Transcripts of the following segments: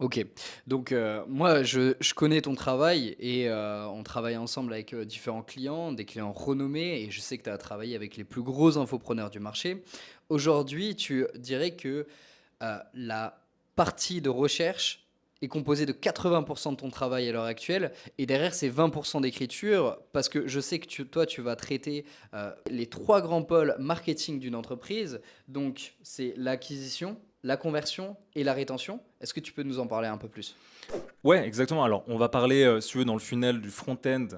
OK. Donc, moi, je connais ton travail et on travaille ensemble avec, différents clients, des clients renommés et je sais que tu as travaillé avec les plus gros infopreneurs du marché. Aujourd'hui, tu dirais que, la partie de recherche est composée de 80 de ton travail à l'heure actuelle et derrière c'est 20 d'écriture parce que je sais que tu vas traiter, les 3 grands pôles marketing d'une entreprise. Donc c'est l'acquisition, la conversion et la rétention. Est-ce que tu peux nous en parler un peu plus? Ouais, exactement. Alors, on va parler, si tu veux, dans le funnel du front-end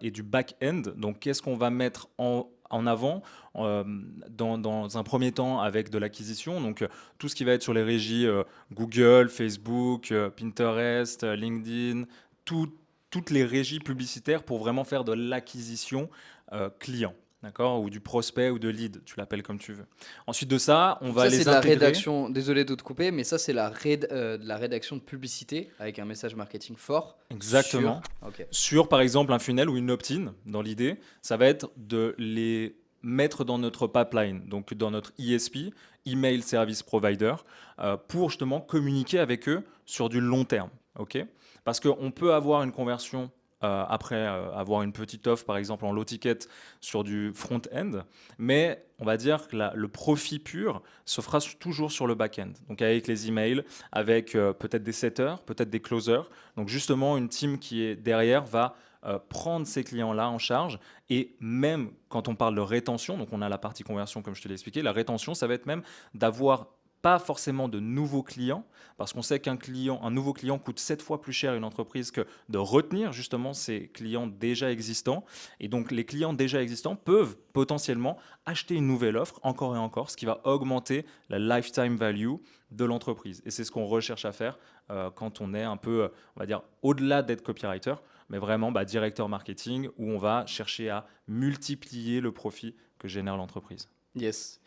et du back-end. Donc, qu'est-ce qu'on va mettre en avant dans un premier temps avec de l'acquisition. Donc, tout ce qui va être sur les régies Google, Facebook, Pinterest, LinkedIn, tout- toutes les régies publicitaires pour vraiment faire de l'acquisition client. D'accord? Ou du prospect ou de lead, tu l'appelles comme tu veux. Ensuite de ça, on Donc va ça, c'est les de la intégrer. rédaction, désolé de te couper, mais ça, c'est de la rédaction de publicité avec un message marketing fort Exactement. sur OK. Sur, par exemple, un funnel ou une opt-in, dans l'idée, ça va être de les mettre dans notre pipeline, donc dans notre ISP, Email Service Provider, pour justement communiquer avec eux sur du long terme. Ok. Parce qu'on peut avoir une conversion après avoir une petite offre, par exemple en low ticket sur du front-end, mais on va dire que le profit pur se fera toujours sur le back-end. Donc avec les emails, avec peut-être des setters, peut-être des closers, donc justement, une team qui est derrière va prendre ces clients-là en charge. Et même quand on parle de rétention, donc on a la partie conversion comme je te l'ai expliqué, la rétention, ça va être même d'avoir pas forcément de nouveaux clients, parce qu'on sait un nouveau client coûte 7 fois plus cher à une entreprise que de retenir justement ces clients déjà existants. Et donc les clients déjà existants peuvent potentiellement acheter une nouvelle offre encore et encore, ce qui va augmenter la lifetime value de l'entreprise. Et c'est ce qu'on recherche à faire quand on est un peu, on va dire, au-delà d'être copywriter, mais vraiment directeur marketing, où on va chercher à multiplier le profit que génère l'entreprise. Yes.